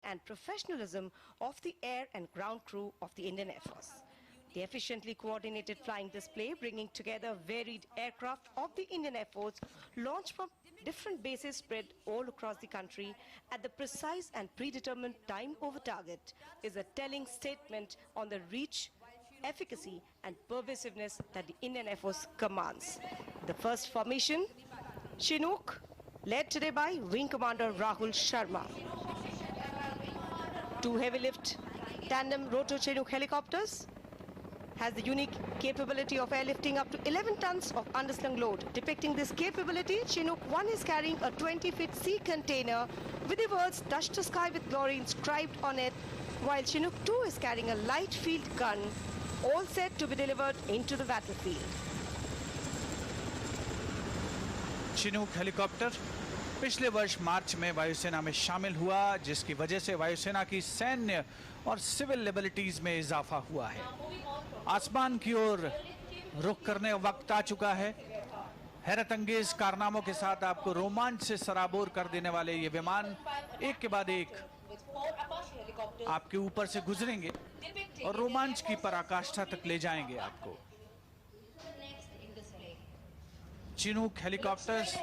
and professionalism of the air and ground crew of the Indian Air Force. The efficiently coordinated flying display, bringing together varied aircraft of the Indian Air Force, launched from different bases spread all across the country at the precise and predetermined time over target, is a telling statement on the reach, efficacy and pervasiveness that the Indian Air Force commands. The first formation, Chinook, led today by Wing Commander Rahul Sharma. Two heavy lift tandem rotor Chinook helicopters has the unique capability of airlifting up to 11 tons of underslung load. Depicting this capability, Chinook 1 is carrying a 20-feet sea container with the words "Touch the Sky with Glory" inscribed on it, while Chinook 2 is carrying a light field gun, all set to be delivered into the battlefield. Chinook helicopter पिछले वर्ष मार्च में वायुसेना में शामिल हुआ, जिसकी वजह से वायुसेना की सैन्य और सिविल लिबर्टीज में इजाफा हुआ है। आसमान की ओर रुख करने का वक्त आ चुका है। हैरतअंगेज कारनामों के साथ आपको रोमांच से सराबोर कर देने वाले ये विमान एक के बाद एक आपके ऊपर से गुजरेंगे और रोमांच की पराकाष्ठा तक ले जाएंगे आपको। चिनूक हेलीकॉप्टर्स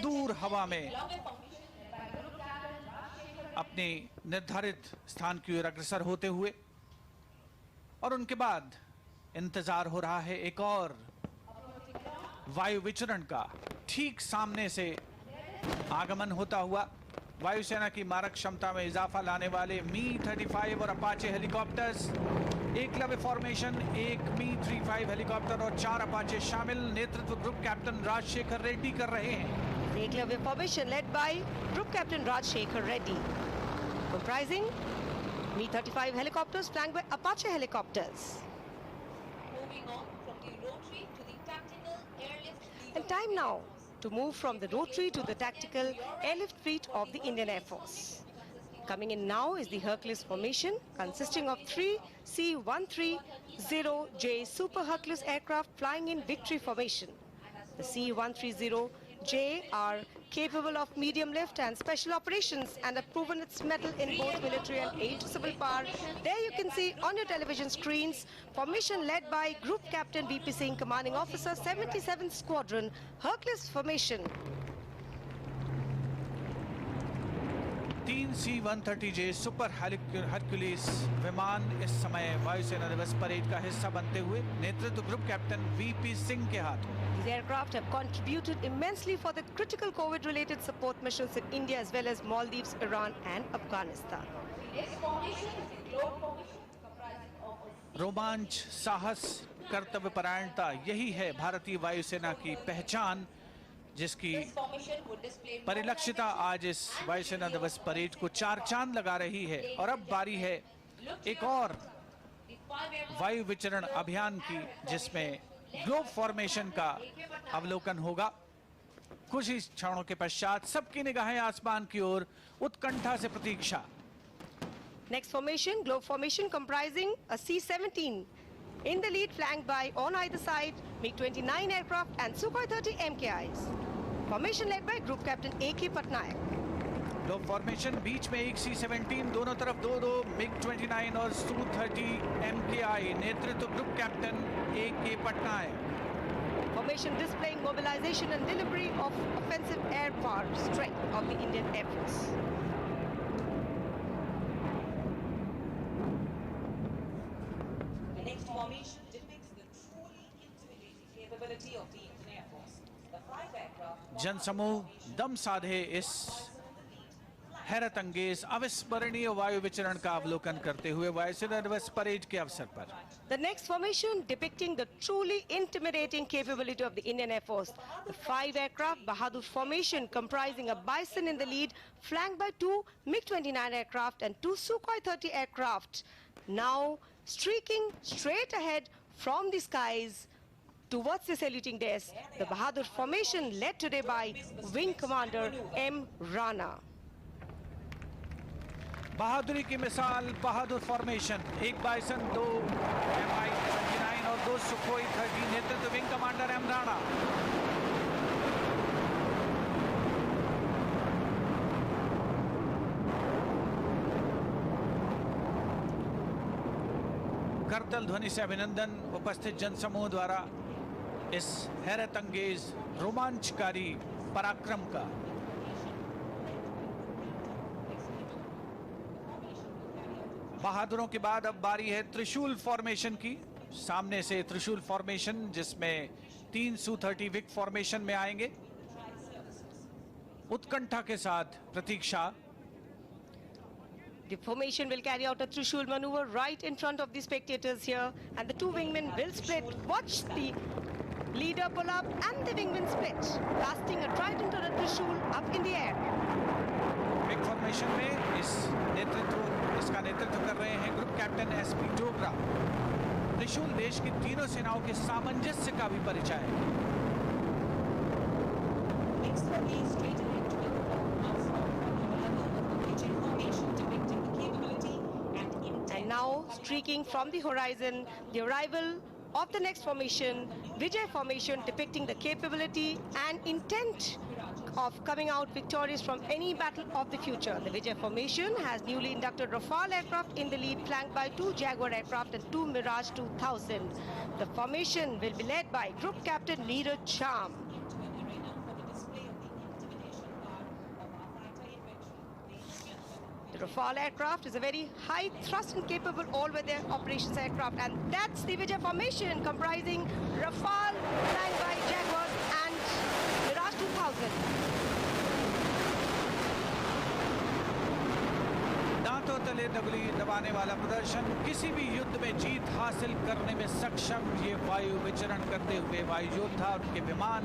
दूर हवा में अपने निर्धारित स्थान की ओर अग्रसर होते हुए, और उनके बाद इंतजार हो रहा है एक और वायु विचरण का। ठीक सामने से आगमन होता हुआ वायुसेना की मारक क्षमता में इजाफा लाने वाले मी-35 और अपाचे हेलीकॉप्टर्स, एकलव्य फॉर्मेशन, एक मी-35 हेलीकॉप्टर और 4 अपाचे शामिल। नेतृत्व ग्रुप कैप्टन राजशेखर रेड्डी कर रहे हैं। Eklavya formation led by Group Captain Rajshekhar Reddy, comprising Me-35 helicopters flanked by Apache helicopters. Moving on from the rotary to the tactical airlift. And time now to move from the rotary to the tactical airlift fleet of the Indian Air Force. Coming in now is the Hercules formation, consisting of 3 C-130J Super Hercules aircraft flying in victory formation. The C-130J are capable of medium lift and special operations and have proven its mettle in both military and air to civil power. There you can see on your television screens, formation led by Group Captain VP Singh, Commanding Officer 77th Squadron, Hercules formation. 3 C-130J super Hercules विमान इस समय वायुसेना दिवस parade का हिस्सा बनते हुए नेतृत्व ग्रुप कैप्टन वीपी सिंह के हाथों। These aircraft have contributed immensely for the critical COVID-related support missions in India as well as Maldives, Iran and Afghanistan. Next formation is the globe formation comprising of रोमांच, साहस, कर्तव्य परायणता, यही है भारतीय वायुसेना की पहचान, जिसकी परिलक्षिता आज इस वायुसेना दिवस परेड को 4 चांद लगा रही है। और अब बारी है एक और वायु विचरण अभियान की, जिसमें ग्लोब फॉर्मेशन का अवलोकन होगा। कुछ ही क्षणों के पश्चात सबकी निगाहें आसमान की ओर उत्कंठा से प्रतीक्षा। Next formation, globe formation comprising a C-17 in the lead, flanked by on either side MiG-29 aircraft and Sukhoi 30 MKIs. Formation led by Group Captain A.K. Patnaik. Globe formation, बीच में एक C-17, दोनों तरफ 2-2 MiG-29 और Su-30 MKI। नेतृत्व group captain A.K. Patnaik. Formation displaying mobilization and delivery of offensive air power strength of the Indian Air Force. the next formation depicts the truly intimidating capability of the Indian Air Force. The 5 aircraft जनसमूह दम साधे इस हैरत अंगेज अविस्मरणीय वायु विचरण का अवलोकन करते हुए वायुसेना दिवस परेड के अवसर पर। The next formation depicting the truly intimidating capability of the Indian Air Force. The 5 aircraft Bahadur formation comprising a Bison in the lead, flanked by 2 MiG-29 aircraft and 2 Sukhoi 30 aircraft. Now streaking straight ahead from the skies towards the saluting desk. The Bahadur formation led today by Wing Commander M. Rana. बहादुरी की मिसाल बहादुर formation, एक bison, 2 Mi-29 और 2 Sukhoi 30। नेतृत्व wing commander M Rana. करतल ध्वनि से अभिनंदन उपस्थित जनसमूह द्वारा इस हैरत अंगेज रोमांचकारी पराक्रम का। बहादुरों के बाद अब बारी है त्रिशूल फॉर्मेशन की। सामने से त्रिशूल फॉर्मेशन, जिसमें 3 Su-30 विक फॉर्मेशन में आएंगे। उत्कंठा के साथ प्रतीक्षा। The formation will carry out a Trishul maneuver right in front of the spectators here, and the two wingmen will split. Watch the leader pull up and the wingmen split, casting a trident or a Trishul up in the air. Vic formation में इसका नेतृत्व कर रहे हैं group captain SP Dogra. त्रिशूल देश की तीनों सेनाओं के सामंजस्य का भी परिचय है। And now, streaking from the horizon, the arrival of the next formation, Vijay formation, depicting the capability and intent of coming out victorious from any battle of the future. The Vijay formation has newly inducted Rafale aircraft in the lead, flanked by 2 Jaguar aircraft and 2 Mirage 2000. The formation will be led by Group Captain Neeraj Cham. The Rafale aircraft is a very high thrust and capable all-weather operations aircraft, and that's the Vijay formation, comprising Rafale flanked by Jaguars and Mirage 2000. दांतों तले दबाने वाला प्रदर्शन, किसी भी युद्ध में जीत हासिल करने में सक्षम ये वायु विचरण करते हुए वायु योद्धा और उनके विमान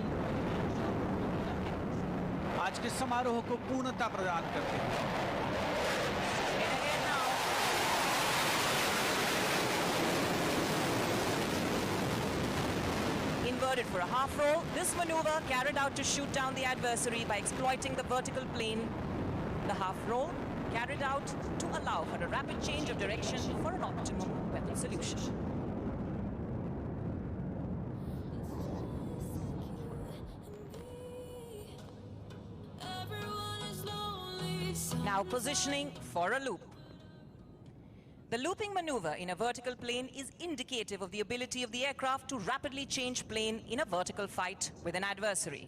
आज के समारोह को पूर्णता प्रदान करते हैं। Inverted for a half roll, this maneuver carried out to shoot down the adversary by exploiting the vertical plane. The half roll carried out to allow for a rapid change of direction for an optimum weapon solution. Now positioning for a loop. The looping maneuver in a vertical plane is indicative of the ability of the aircraft to rapidly change plane in a vertical fight with an adversary.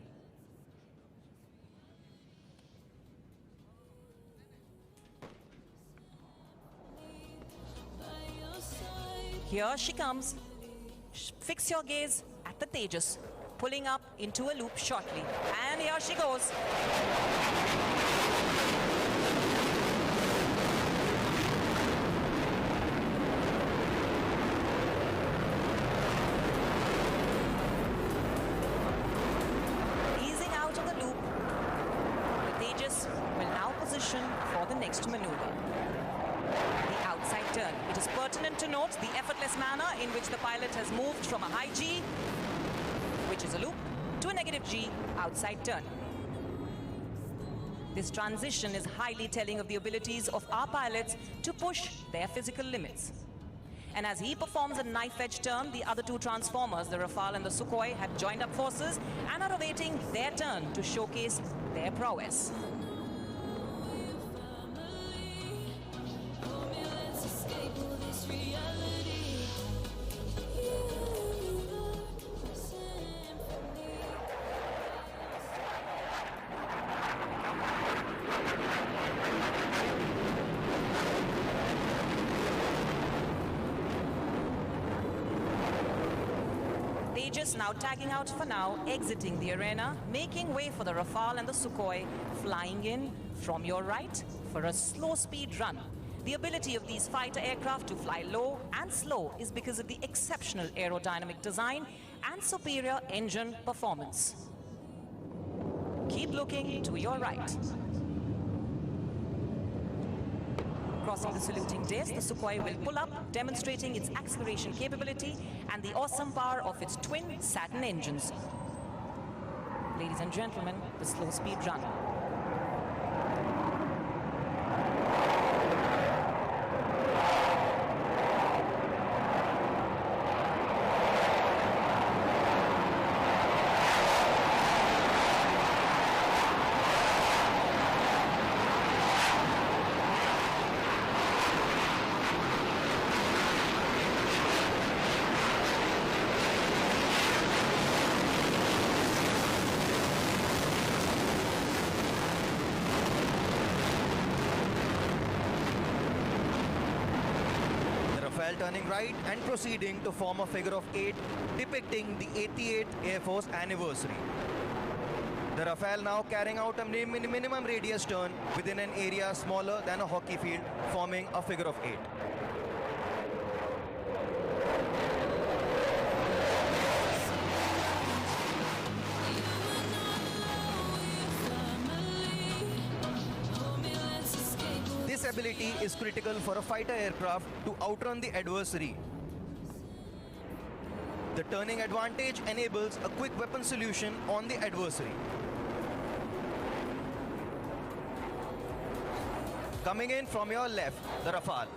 Here she comes. Fix your gaze at the Tejas, pulling up into a loop shortly. And here she goes. For the next maneuver, the outside turn. It is pertinent to note the effortless manner in which the pilot has moved from a high G, which is a loop, to a negative G outside turn. This transition is highly telling of the abilities of our pilots to push their physical limits. And as he performs a knife-edge turn, the other two transformers, the Rafale and the Sukhoi, have joined up forces and are awaiting their turn to showcase their prowess. Tejas now tagging out for now, exiting the arena, making way for the Rafale and the Sukhoi, flying in from your right for a slow speed run. The ability of these fighter aircraft to fly low and slow is because of the exceptional aerodynamic design and superior engine performance. Keep looking to your right. Crossing the saluting disc, the Sukhoi will pull up, demonstrating its acceleration capability and the awesome power of its twin Saturn engines. Ladies and gentlemen, the slow speed run. turning right and proceeding to form a figure of 8 depicting the 88th Air Force anniversary. The Rafale now carrying out a minimum radius turn within an area smaller than a hockey field, forming a figure of 8. This ability is critical for a fighter aircraft to outrun the adversary. The turning advantage enables a quick weapon solution on the adversary. Coming in from your left, the Rafale.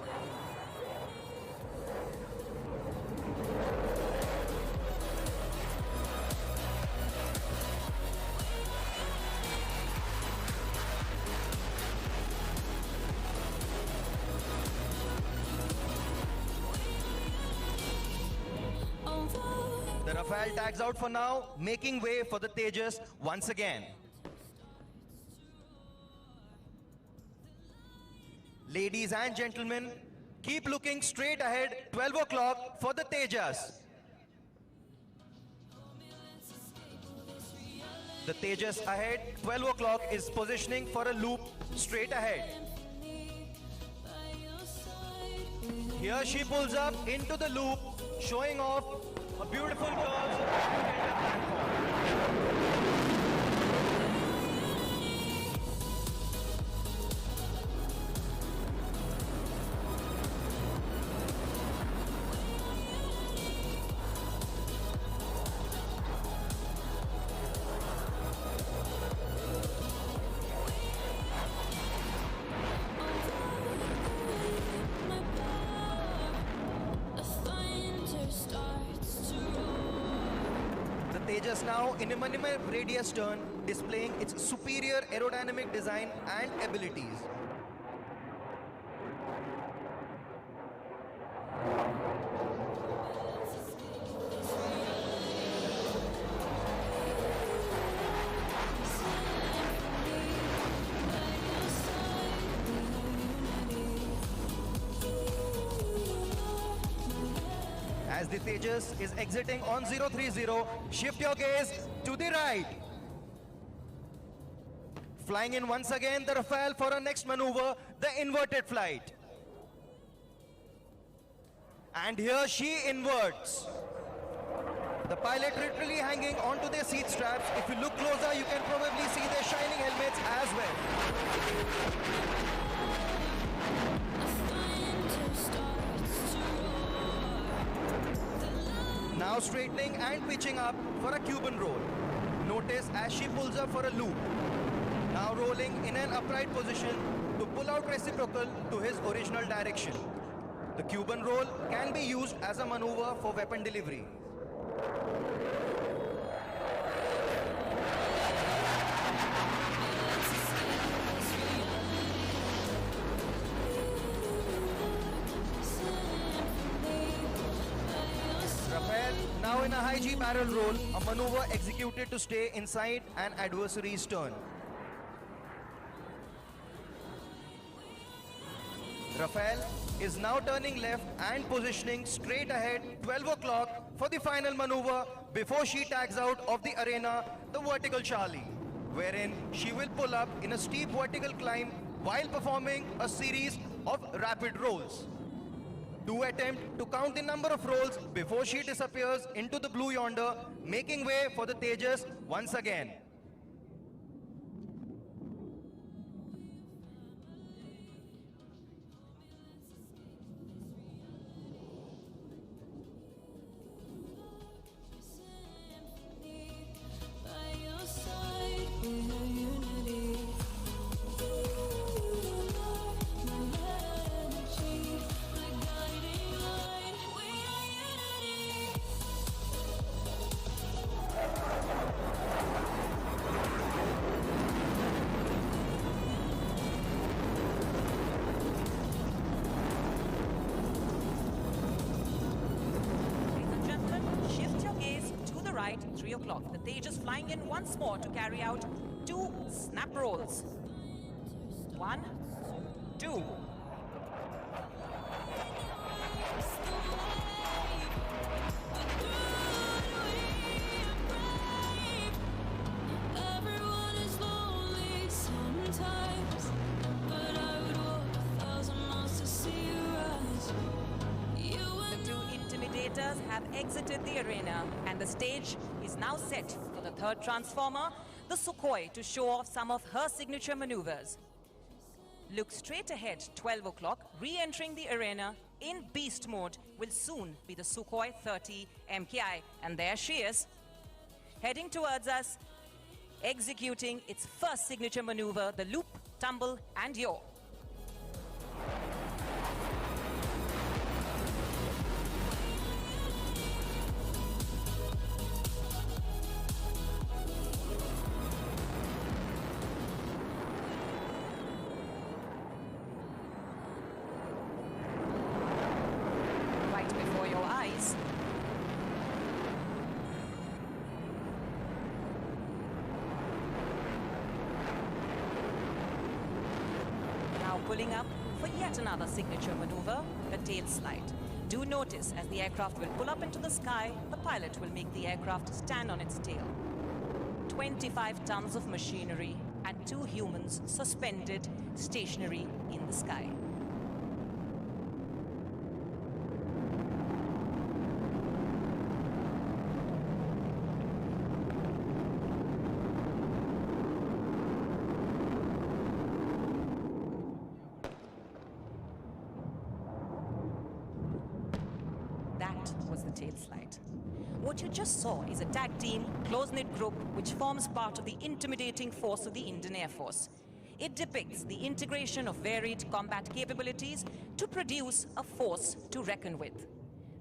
The Rafale tags out for now, making way for the Tejas once again. Ladies and gentlemen, keep looking straight ahead, 12 o'clock for the Tejas. The Tejas ahead, 12 o'clock is positioning for a loop straight ahead. Here she pulls up into the loop, showing off a beautiful curve. Tejas now in a minimum radius turn, displaying its superior aerodynamic design and abilities. As the Tejas is exiting on 030, shift your gaze to the right. Flying in once again, the Rafale for our next maneuver, the inverted flight. And here she inverts. The pilot literally hanging onto their seat straps. If you look closer, you can probably see their shining helmets as well. Now straightening and pitching up for a Cuban roll. Notice as she pulls up for a loop. Now rolling in an upright position to pull out reciprocal to his original direction. The Cuban roll can be used as a maneuver for weapon delivery. Now in a high G barrel roll, a maneuver executed to stay inside an adversary's turn. Rafale is now turning left and positioning straight ahead 12 o'clock for the final maneuver before she tags out of the arena, the vertical Charlie, wherein she will pull up in a steep vertical climb while performing a series of rapid rolls. Do attempt to count the number of rolls before she disappears into the blue yonder, making way for the Tejas once again. right, 3 o'clock. The Tejas flying in once more to carry out 2 snap rolls. 1, 2. have exited the arena, and the stage is now set for the third transformer, the Sukhoi, to show off some of her signature maneuvers. Look straight ahead, 12 o'clock, re-entering the arena in beast mode will soon be the Sukhoi 30 MKI. And there she is, heading towards us, executing its first signature maneuver, the loop, tumble and yaw. Right before your eyes. Now pulling up for yet another signature maneuver, the tail slide. Do notice as the aircraft will pull up into the sky, the pilot will make the aircraft stand on its tail. 25 tons of machinery and 2 humans suspended, stationary in the sky. That was the tail slide. What you just saw is a tag team, close-knit group which forms part of the intimidating force of the Indian Air Force. It depicts the integration of varied combat capabilities to produce a force to reckon with.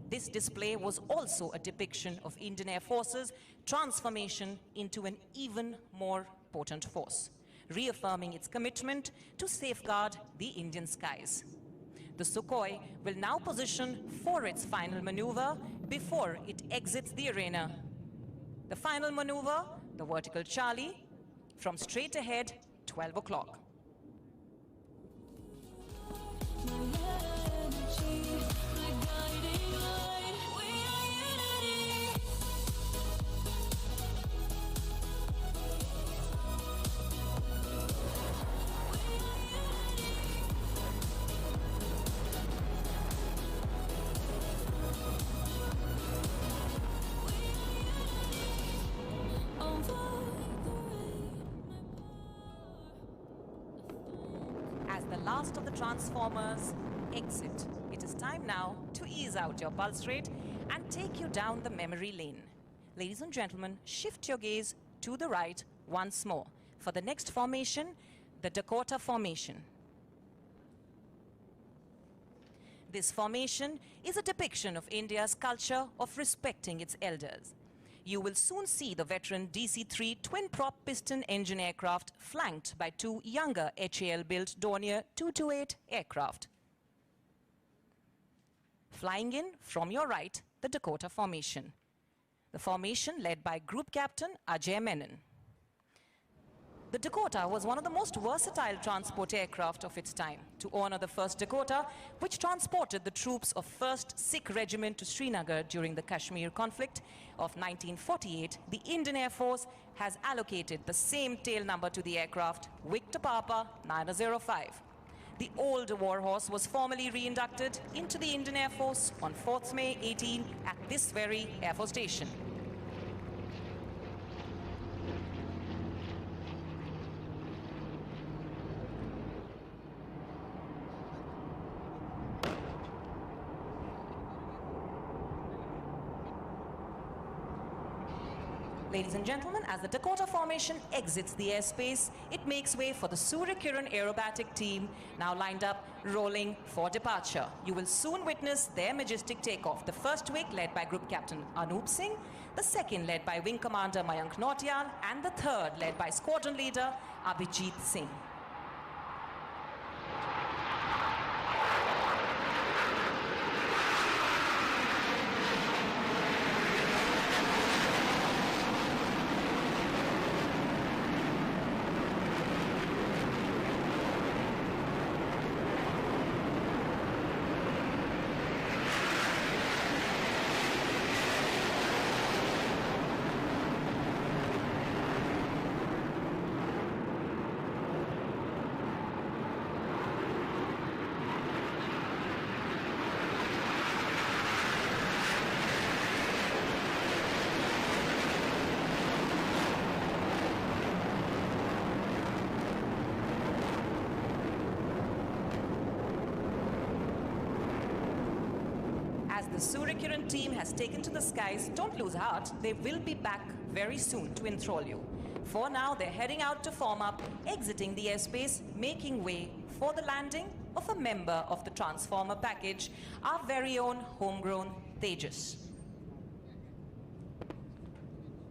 This display was also a depiction of Indian Air Force's transformation into an even more potent force, reaffirming its commitment to safeguard the Indian skies. The Sukhoi will now position for its final maneuver before it exits the arena. The final maneuver, the vertical Charlie, from straight ahead, 12 o'clock. As the last of the transformers exit, it is time now to ease out your pulse rate and take you down the memory lane. Ladies and gentlemen, shift your gaze to the right once more for the next formation, the Dakota formation. This formation is a depiction of India's culture of respecting its elders. You will soon see the veteran DC-3 twin-prop piston engine aircraft flanked by 2 younger HAL-built Dornier 228 aircraft. Flying in from your right, the Dakota formation. The formation led by Group Captain Ajay Menon. The Dakota was one of the most versatile transport aircraft of its time. To honor the first Dakota, which transported the troops of 1st Sikh Regiment to Srinagar during the Kashmir conflict of 1948, the Indian Air Force has allocated the same tail number to the aircraft, Victor Papa 905. The old warhorse was formally re-inducted into the Indian Air Force on 4th May 18 at this very Air Force Station. Ladies and gentlemen, as the Dakota formation exits the airspace, it makes way for the Surya Kiran aerobatic team, now lined up, rolling for departure. You will soon witness their majestic takeoff. The first wing led by Group Captain Anup Singh, the second led by Wing Commander Mayank Nautiyal, and the third led by Squadron Leader Abhijit Singh. the Suryakiran team has taken to the skies, don't lose heart. They will be back very soon to enthrall you. For now, they're heading out to form up, exiting the airspace, making way for the landing of a member of the Transformer package, our very own homegrown Tejas.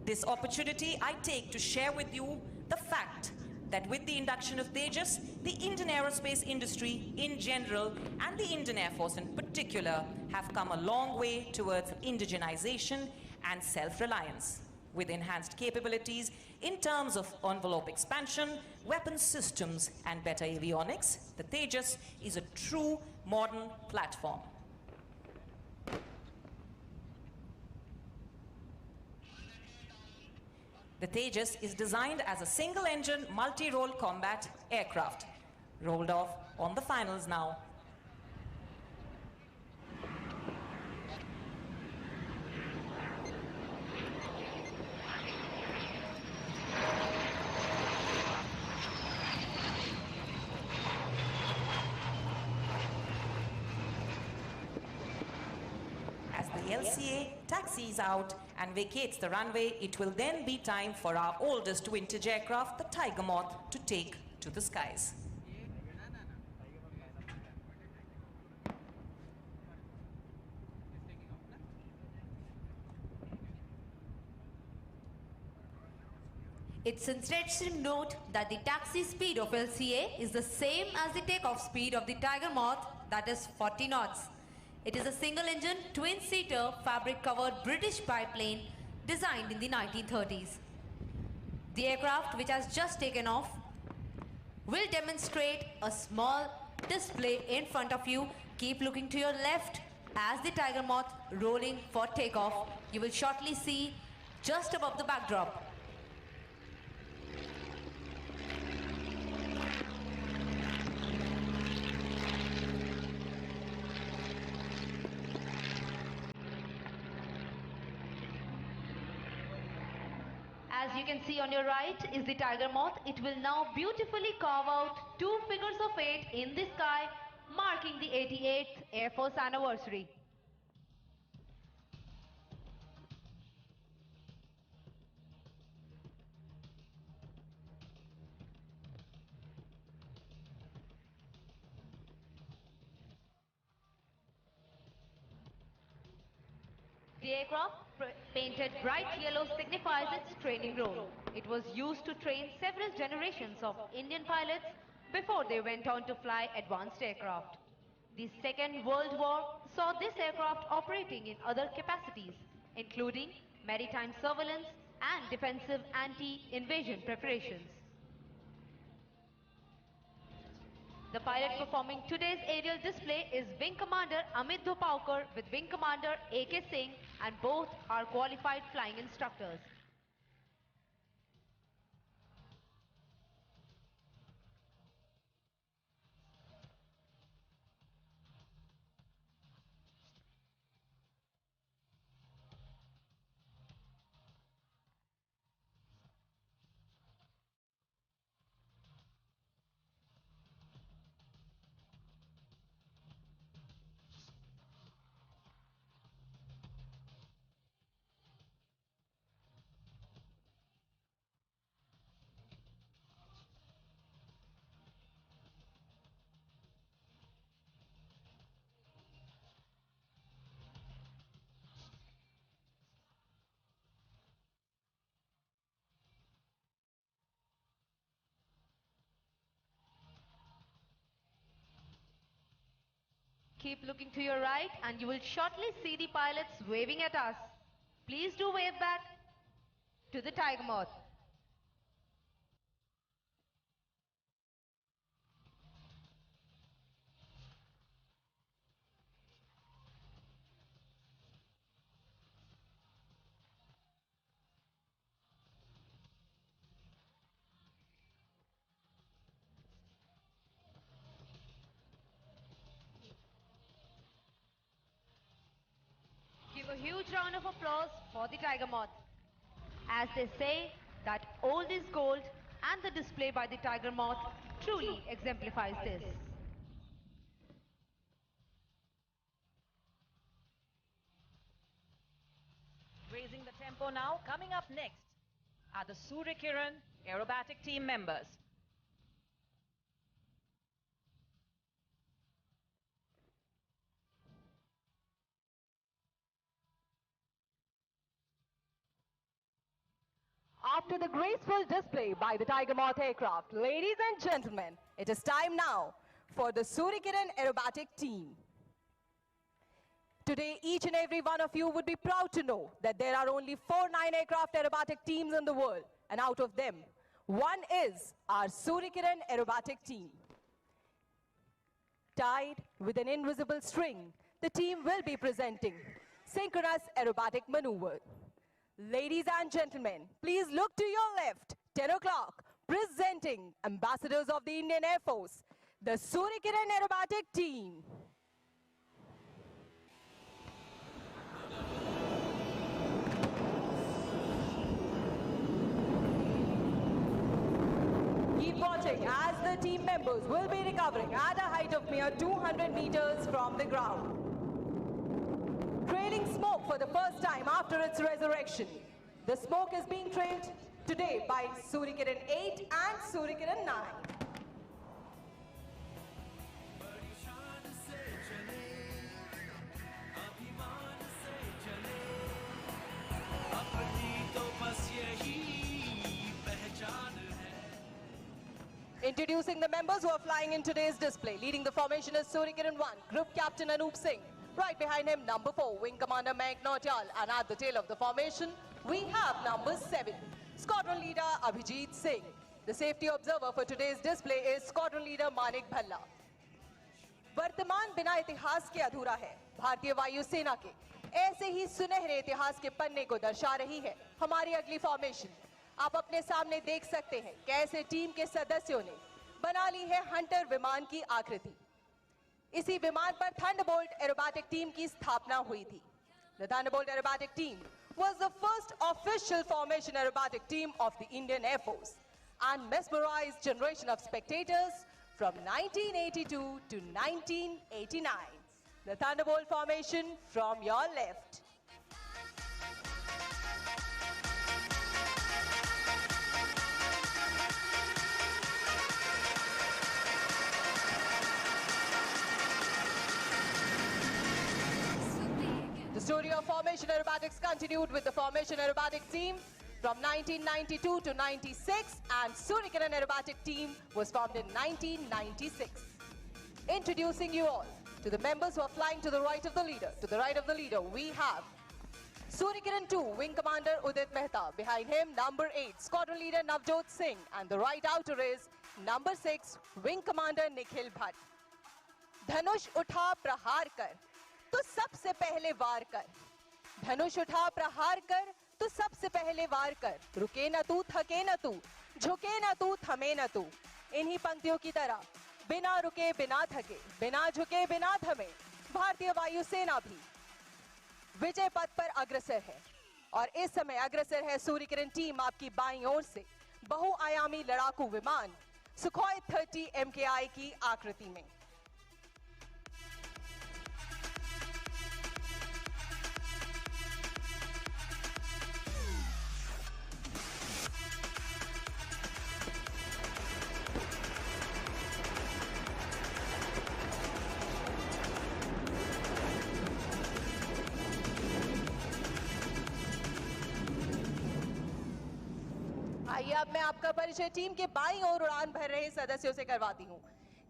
This opportunity I take to share with you the fact that with the induction of Tejas, the Indian aerospace industry in general and the Indian Air Force in particular have come a long way towards indigenization and self-reliance. With enhanced capabilities in terms of envelope expansion, weapon systems and better avionics, the Tejas is a true modern platform. The Tejas is designed as a single-engine, multi-role combat aircraft. Rolled off on the finals now. As the LCA taxis out and vacates the runway, it will then be time for our oldest vintage aircraft, the Tiger Moth, to take to the skies. It's interesting to note that the taxi speed of LCA is the same as the takeoff speed of the Tiger Moth, that is 40 knots. It is a single-engine, twin-seater, fabric-covered British biplane designed in the 1930s. The aircraft, which has just taken off, will demonstrate a small display in front of you. Keep looking to your left as the Tiger Moth rolling for takeoff. You will shortly see just above the backdrop. As you can see on your right is the Tiger Moth. It will now beautifully carve out two figures of 8 in the sky, marking the 88th Air Force anniversary. The aircraft, painted bright yellow, signifies its training role. It was used to train several generations of Indian pilots before they went on to fly advanced aircraft. The Second World War saw this aircraft operating in other capacities, including maritime surveillance and defensive anti-invasion preparations. The pilot performing today's aerial display is Wing Commander Amit Dhopalkar with Wing Commander A.K. Singh, and both are qualified flying instructors. Keep looking to your right and you will shortly see the pilots waving at us. Please do wave back to the Tiger Moth. Give a huge round of applause for the Tiger Moth. As they say that old is gold, and the display by the Tiger Moth truly exemplifies this. Raising the tempo now. Coming up next are the Suryakiran aerobatic team members. After the graceful display by the Tiger Moth aircraft, ladies and gentlemen, it is time now for the Suryakiran aerobatic team. Today, each and every one of you would be proud to know that there are only 4 9-aircraft aerobatic teams in the world, and out of them, one is our Suryakiran aerobatic team. Tied with an invisible string, the team will be presenting synchronous aerobatic maneuver. Ladies and gentlemen, please look to your left, 10 o'clock, presenting ambassadors of the Indian Air Force, the Suryakiran aerobatic team. Keep watching as the team members will be recovering at a height of mere 200 meters from the ground. Trailing smoke for the first time after its resurrection. The smoke is being trailed today by Suryakiran 8 and Suryakiran 9. Introducing the members who are flying in today's display. Leading the formation is Suryakiran 1, Group Captain Anup Singh. Right behind him, number 4, Wing Commander Mayank Nautiyal. And at the tail of the formation, we have number 7, Squadron Leader Abhijit Singh. The safety observer for today's display is Squadron Leader Manik Bhalla. वर्तमान बिना इतिहास के अधूरा है. भारतीय वायुसेना के ऐसे ही सुनहरे इतिहास के पन्ने को दर्शा रही है हमारी अगली फॉर्मेशन. आप अपने सामने देख सकते हैं कैसे टीम के सदस्यों ने बना ली है हंटर विमान की आकृति. इसी विमान पर थंडरबोल्ट एरोबैटिक टीम की स्थापना हुई थी. The Thunderbolt aerobatic team was the first official formation aerobatic team of the Indian Air Force and mesmerized generation of spectators from 1982 to 1989. The Thunderbolt formation from your left. The story of formation aerobatics continued with the formation aerobatic team from 1992 to 96, and Suryakiran aerobatic team was formed in 1996. Introducing you all to the members who are flying to the right of the leader. To the right of the leader, we have Suryakiran 2, Wing Commander Udit Mehta. Behind him, number 8, Squadron Leader Navjot Singh. And the right outer is number 6, Wing Commander Nikhil Bhatt. धनुष उठा प्रहार कर तो सबसे पहले वार कर. धनुष उठा प्रहार कर तो सबसे पहले वार कर. रुके न तू, थके न तू, झुके न तू, थमे न तू. इन्हीं पंक्तियों की तरह बिना रुके, बिना थके, बिना झुके, बिना थमे भारतीय वायुसेना भी विजय पथ पर अग्रसर है. और इस समय अग्रसर है सूर्यकिरण टीम आपकी बाईं ओर से बहुआयामी लड़ाकू विमान सुखोई 30 MKI की आकृति में. आइए अब मैं आपका परिचय टीम के बाईं ओर उड़ान भर रहे सदस्यों से करवाती हूँ.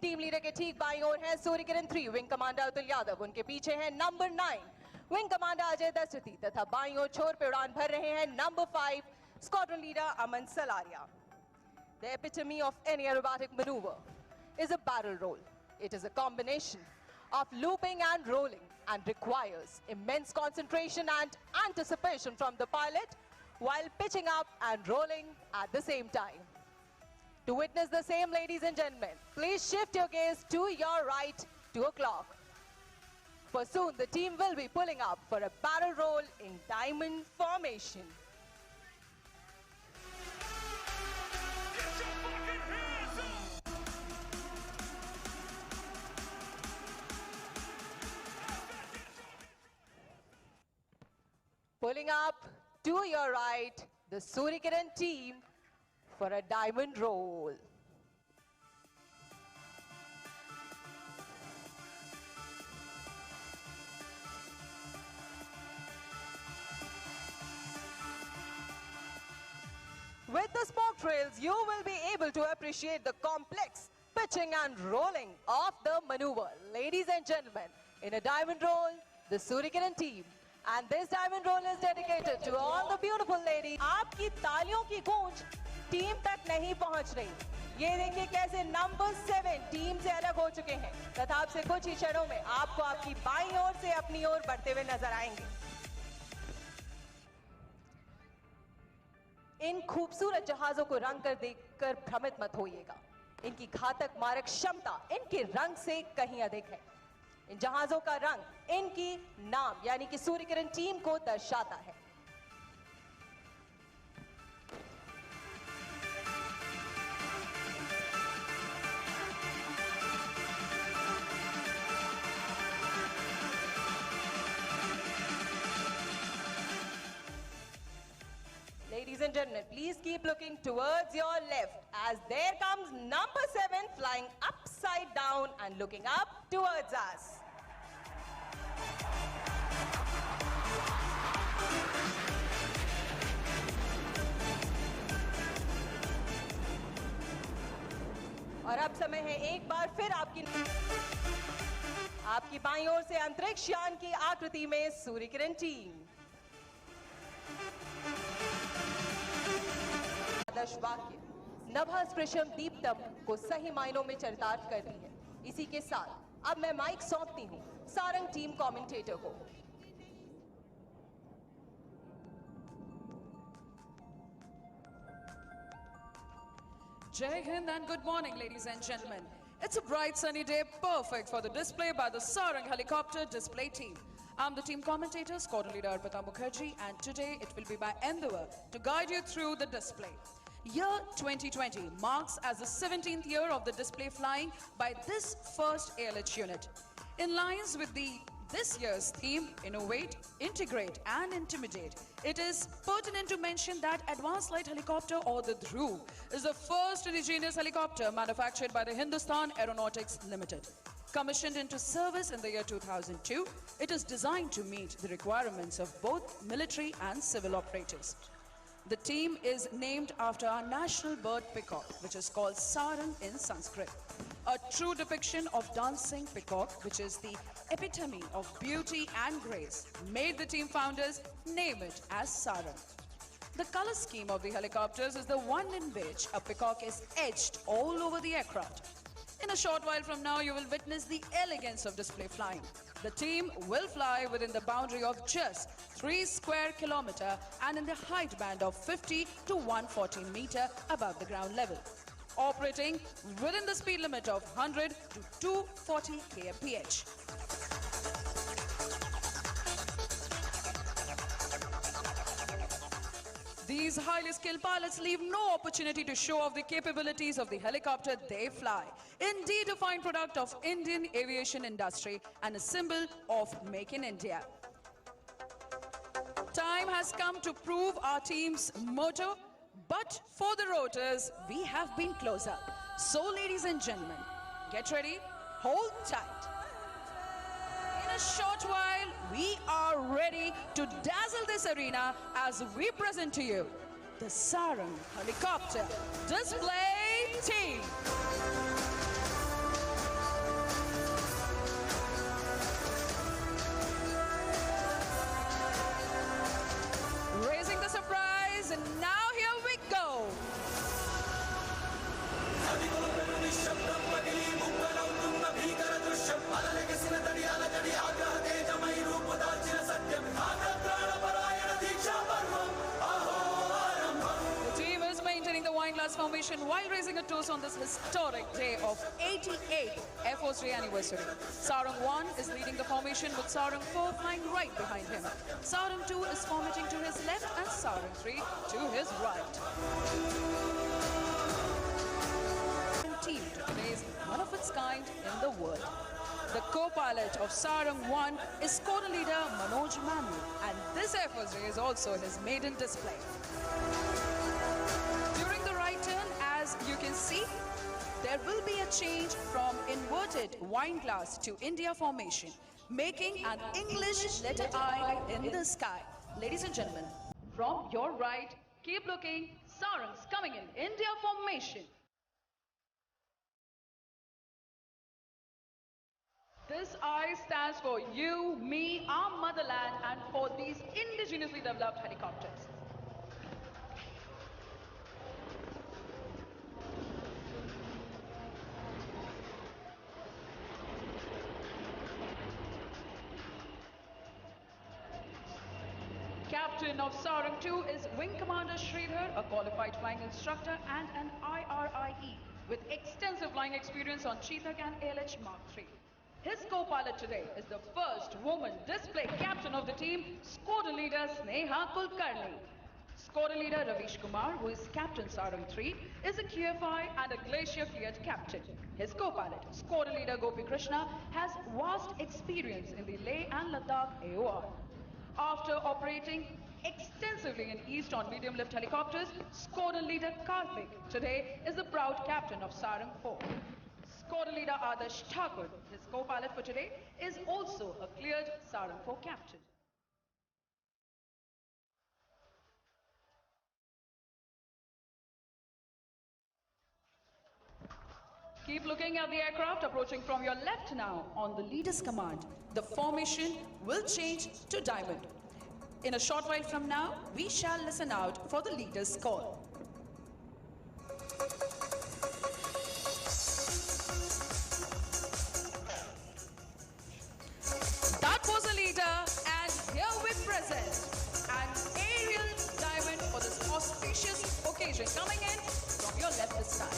टीम लीडर के ठीक बाईं ओर है सूर्यकिरण 3, विंग कमांडर अतुल यादव. उनके पीछे है नंबर 9, विंग कमांडर अजय दस्ती. तथा बाईं ओर छोर पे उड़ान भर रहे हैं number 5, squadron leader Aman Salaria. The epitome of any aerobatic maneuver is a barrel roll. It is a combination of looping and rolling and requires immense concentration and anticipation from the pilot while pitching up and rolling at the same time. To witness the same, ladies and gentlemen, please shift your gaze to your right 2 o'clock. For soon the team will be pulling up for a barrel roll in diamond formation. Pulling up To your right, the Surikiran team for a diamond roll. With the smoke trails, you will be able to appreciate the complex pitching and rolling of the maneuver. Ladies and gentlemen, in a diamond roll, the Surikiran team. And this diamond roll is dedicated to all the beautiful ladies. आपकी तालियों की गूंज team तक नहीं पहुंच रही। ये देखिए कैसे नंबर 7 टीम से अलग हो चुके हैं तथा आपसे कुछ ही क्षणों में आपको आपकी बाईं ओर से अपनी ओर बढ़ते हुए नजर आएंगे। इन खूबसूरत जहाजों को रंग कर देखकर भ्रमित मत होइएगा। इनकी घातक मारक क्षमता इनके रंग से कहीं अधिक है। इन जहाजों का रंग इनकी नाम यानी कि सूर्यकिरण टीम को दर्शाता है। Ladies and gentlemen, please keep looking towards your left as there comes number 7 flying upside down and looking up towards us. और अब समय है एक बार फिर आपकी बाईं ओर से अंतरिक्ष यान की आकृति में सूर्यकिरण टीम। आदर्श वाक्य नभः स्पृशम दीप्तम को सही मायनों में चरितार्थ करती है। इसी के साथ अब मैं माइक सौंपती हूँ सारंग टीम कमेंटेटर को। Jai Hind and good morning, ladies and gentlemen. It's a bright sunny day, perfect for the display by the Sarang helicopter display team. I'm the team commentator, squadron leader Arpita Mukherjee, and today it will be my endeavor to guide you through the display. Year 2020 marks as the 17th year of the display flying by this first ALH unit. In lines with this year's theme, Innovate, Integrate and Intimidate, it is pertinent to mention that Advanced Light Helicopter or the Dhruv is the first indigenous helicopter manufactured by the Hindustan Aeronautics Limited. Commissioned into service in the year 2002, it is designed to meet the requirements of both military and civil operators. The team is named after our national bird peacock, which is called Sarang in Sanskrit. A true depiction of dancing peacock, which is the epitome of beauty and grace, made the team founders name it as Sarang. The color scheme of the helicopters is the one in which a peacock is etched all over the aircraft. In a short while from now, you will witness the elegance of display flying. The team will fly within the boundary of just 3 square kilometers and in the height band of 50 to 140 meters above the ground level, operating within the speed limit of 100 to 240 kmph. These highly skilled pilots leave no opportunity to show off the capabilities of the helicopter they fly. Indeed, a fine product of Indian aviation industry and a symbol of Make in India. Time has come to prove our team's motto, but for the rotors, we have been closer. So, ladies and gentlemen, get ready, hold tight. In a short while, we are ready to dazzle this arena as we present to you the Sarang Helicopter Display Team. Raising the surprise, and now here we go. The team is maintaining the wine glass formation while raising a toast on this historic day of 88th Air Force Day anniversary. Sarang 1 is leading the formation with Sarang 4 flying right behind him. Sarang 2 is formating to his left and Sarang 3 to his right. Team to today's one of its kind in the world. The co-pilot of Sarang 1 is squadron leader Manoj Manu, and this Air Force Day is also his maiden display. During the right turn, as you can see, there will be a change from inverted wine glass to India formation, making an English letter I in the sky. Ladies and gentlemen, from your right, keep looking, Sarangs coming in India formation. This I stands for you, me, our motherland, and for these indigenously developed helicopters. Captain of Sarang 2 is Wing Commander Sridhar, a qualified flying instructor and an IRIE with extensive flying experience on Chetak and ALH Mark III. His co-pilot today is the first woman display captain of the team, Squadron Leader Sneha Kulkarni. Squadron Leader Ravish Kumar, who is Captain Sarang 3, is a QFI and a glacier-cleared captain. His co-pilot, Squadron Leader Gopi Krishna, has vast experience in the Leh and Ladakh AOR. After operating extensively in East on medium-lift helicopters, Squadron Leader Karthik today is the proud captain of Sarang 4. Squadron Leader Adarsh Thakur, his co-pilot for today, is also a cleared Sarang 4 captain. Keep looking at the aircraft approaching from your left now. On the leader's command, the formation will change to diamond. In a short while from now, we shall listen out for the leader's call. That was a leader, and here we present an aerial diamond for this auspicious occasion, coming in from your left this time.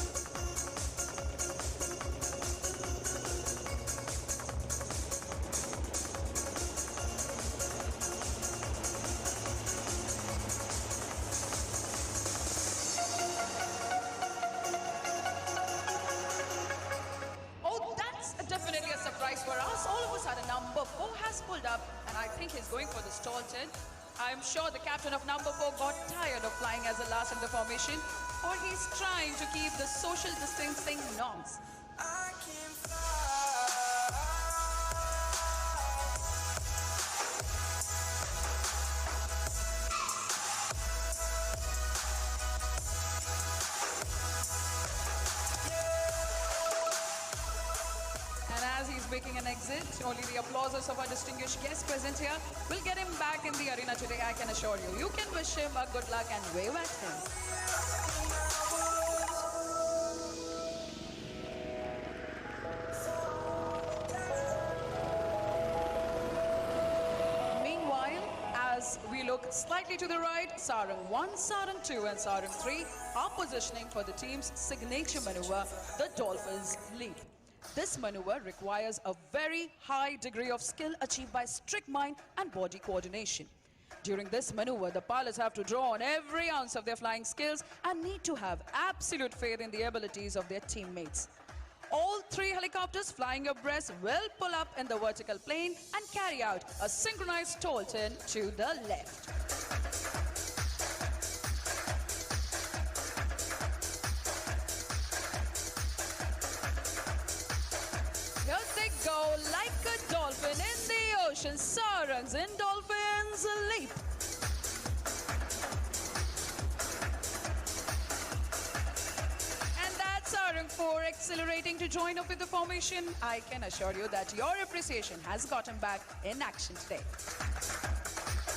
Definitely a surprise for us. All of a sudden, number 4 has pulled up, and I think he's going for the Stolton. I'm sure the captain of number 4 got tired of flying as the last in the formation, or he's trying to keep the social distancing norms. Making an exit, only the applauses of our distinguished guests present here will get him back in the arena today, I can assure you. You can wish him a good luck and wave at him. Meanwhile, as we look slightly to the right, Sarang 1, Sarang 2 and Sarang 3 are positioning for the team's signature maneuver, the Dolphins Leap. This maneuver requires a very high degree of skill achieved by strict mind and body coordination. During this maneuver, the pilots have to draw on every ounce of their flying skills and need to have absolute faith in the abilities of their teammates. All 3 helicopters flying abreast will pull up in the vertical plane and carry out a synchronized Stolton to the left. Go like a dolphin in the ocean, Sarangs in Dolphins Leap. And that's Sarang 4 accelerating to join up with the formation. I can assure you that your appreciation has gotten back in action today.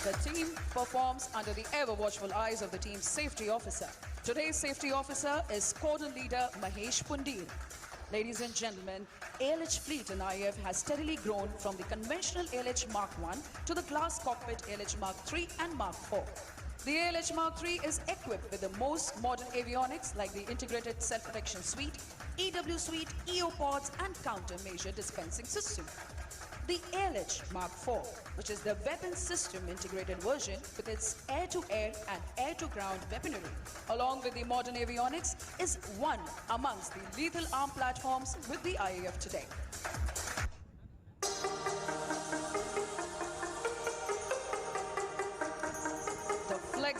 The team performs under the ever-watchful eyes of the team's safety officer. Today's safety officer is Squadron Leader Mahesh Pundir. Ladies and gentlemen, ALH fleet in IAF has steadily grown from the conventional ALH Mark I to the glass cockpit ALH Mark III and Mark IV. The ALH Mark III is equipped with the most modern avionics like the Integrated Self-Protection Suite, EW Suite, EO pods and countermeasure dispensing system. The ALH Mark IV, which is the weapon system integrated version with its air-to-air and air-to-ground weaponry, along with the modern avionics, is one amongst the lethal arm platforms with the IAF today.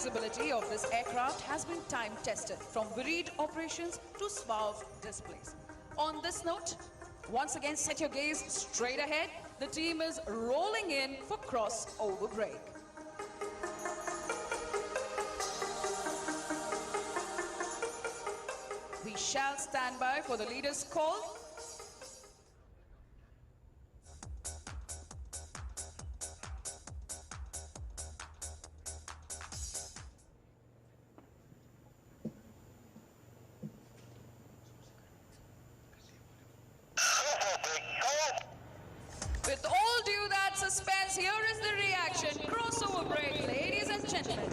flexibility of this aircraft has been time tested from varied operations to suave displays. On this note, once again set your gaze straight ahead. The team is rolling in for crossover break. We shall stand by for the leader's call. With all due that suspense, here is the reaction. Crossover break, ladies and gentlemen.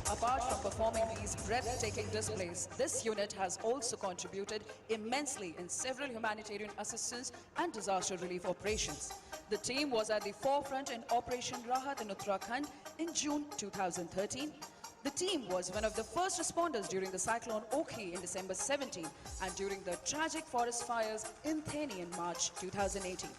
Apart from performing these breathtaking displays, this unit has also contributed immensely in several humanitarian assistance and disaster relief operations. The team was at the forefront in Operation Rahat in Uttarakhand in June 2013. The team was one of the first responders during the cyclone Okhi in December 17 and during the tragic forest fires in Theni in March 2018.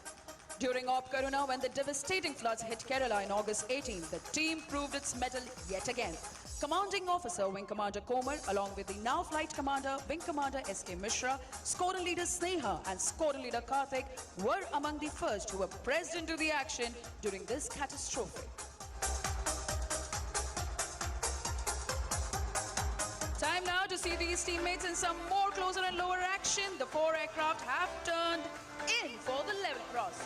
During Op Karuna, when the devastating floods hit Kerala in August 18, the team proved its mettle yet again. Commanding Officer Wing Commander Komar, along with the now Flight Commander, Wing Commander S.K. Mishra, Squadron Leader Sneha and Squadron Leader Karthik were among the first who were pressed into the action during this catastrophe. Time now to see these teammates in some more closer and lower action. The four aircraft have turned in for the level cross.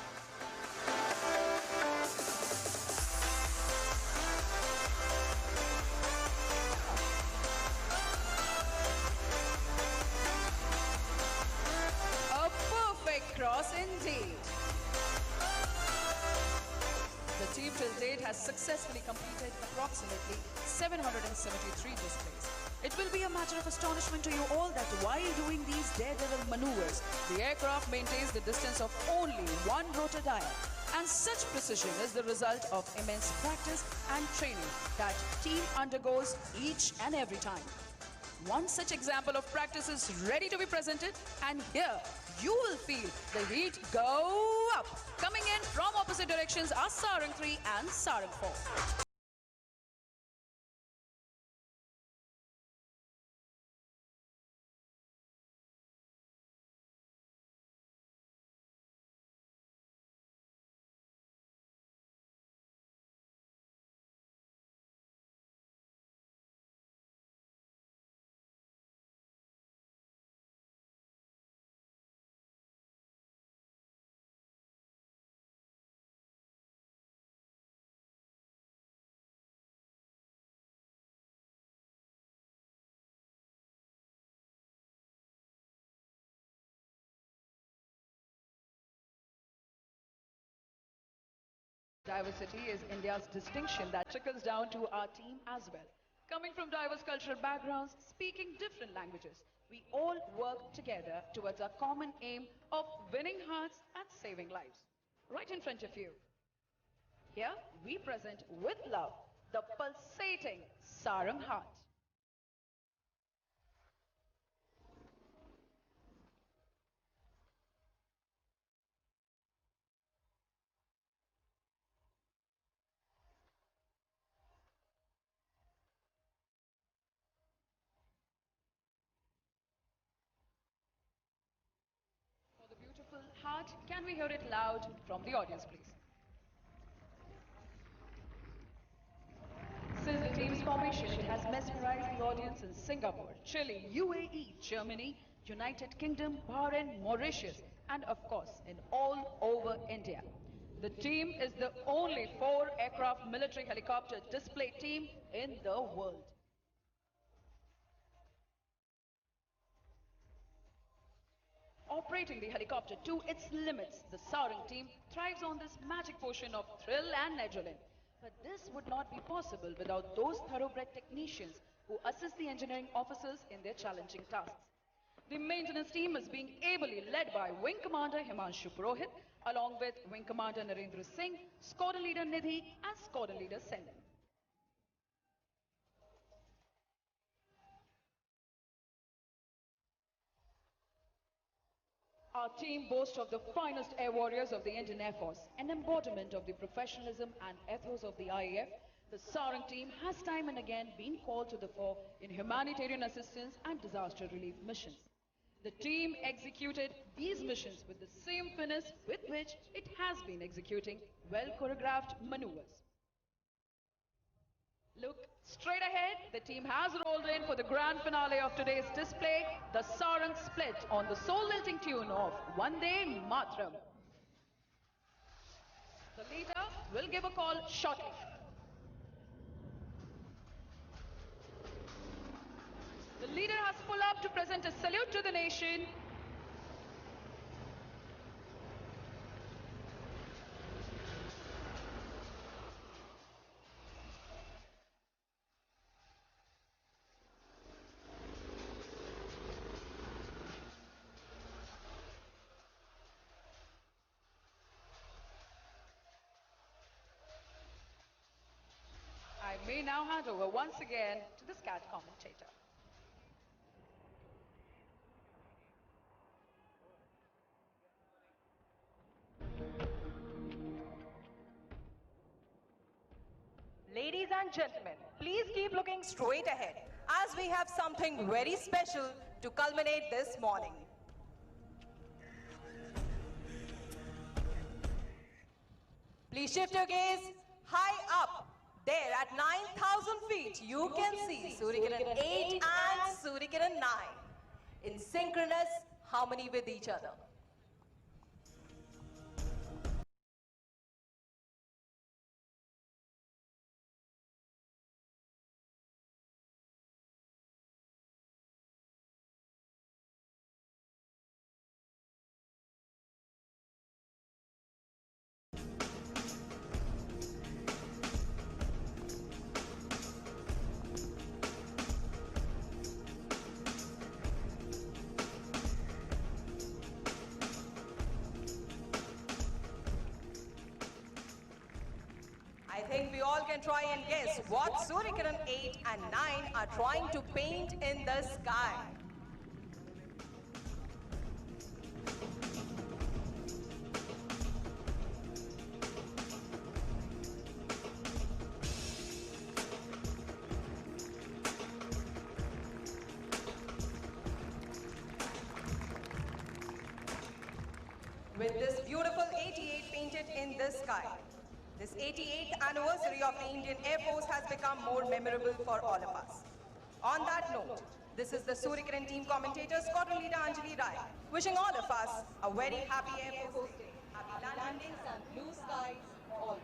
A perfect cross indeed. The team till date has successfully completed approximately 773 displays. It will be a matter of astonishment to you all that while doing these daredevil maneuvers, the aircraft maintains the distance of only one rotor dial. And such precision is the result of immense practice and training that team undergoes each and every time. One such example of practice is ready to be presented, and here you will feel the heat go up. Coming in from opposite directions are Sarang 3 and Sarang 4. Diversity is India's distinction that trickles down to our team as well. Coming from diverse cultural backgrounds, speaking different languages, we all work together towards our common aim of winning hearts and saving lives. Right in front of you. Here we present with love the pulsating Sarang heart. For the beautiful heart, can we hear it loud from the audience, please? Since the team's formation, it has mesmerized the audience in Singapore, Chile, UAE, Germany, United Kingdom, Bahrain, Mauritius, and of course, in all over India. The team is the only four-aircraft military helicopter display team in the world. Operating the helicopter to its limits, the Sarang team thrives on this magic potion of thrill and adrenaline. But this would not be possible without those thoroughbred technicians who assist the engineering officers in their challenging tasks. The maintenance team is being ably led by Wing Commander Himanshu Purohit, along with Wing Commander Narendra Singh, Squadron Leader Nidhi, and Squadron Leader Sendan. Our team boasts of the finest air warriors of the Indian Air Force, an embodiment of the professionalism and ethos of the IAF. The Sarang team has time and again been called to the fore in humanitarian assistance and disaster relief missions. The team executed these missions with the same finesse with which it has been executing well-choreographed maneuvers. Look straight ahead, the team has rolled in for the grand finale of today's display, the Sarang split on the soul-lilting tune of Vande Mataram. The leader will give a call shortly. The leader has pulled up to present a salute to the nation. I may now hand over once again to the SCAT commentator. Ladies and gentlemen, please keep looking straight ahead as we have something very special to culminate this morning. Please shift your gaze high up. There at 9,000 feet, you can see Suryakiran 8 and Suryakiran 9 in synchronous harmony with each other. I think we all can try and guess what Suryakiran 8 and 9 are trying to paint in the sky. With this beautiful 88 painted in the sky, this 88th anniversary of the Indian Air Force has become more memorable for all of us. On that note, this is the Suryakiran team commentator, Squadron Leader Anjali Rai, wishing all of us a very happy Air Force Day. Happy landings and blue skies always.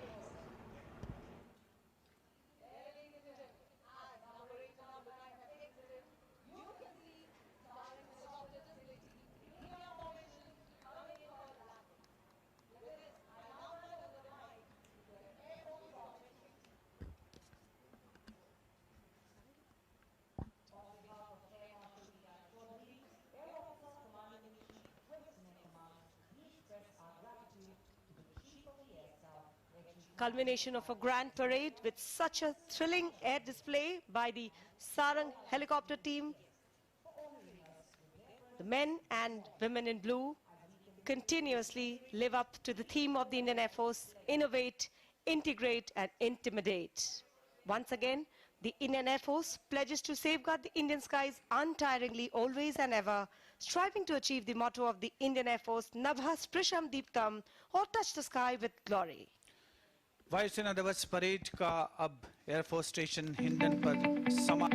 Culmination of a grand parade with such a thrilling air display by the Sarang helicopter team. The men and women in blue continuously live up to the theme of the Indian Air Force: innovate, integrate and intimidate. Once again, the Indian Air Force pledges to safeguard the Indian skies untiringly, always and ever, striving to achieve the motto of the Indian Air Force, Nabha Sprisham Deeptam, or touch the sky with glory. वायुसेना दिवस parade का अब air force station Hindon पर समा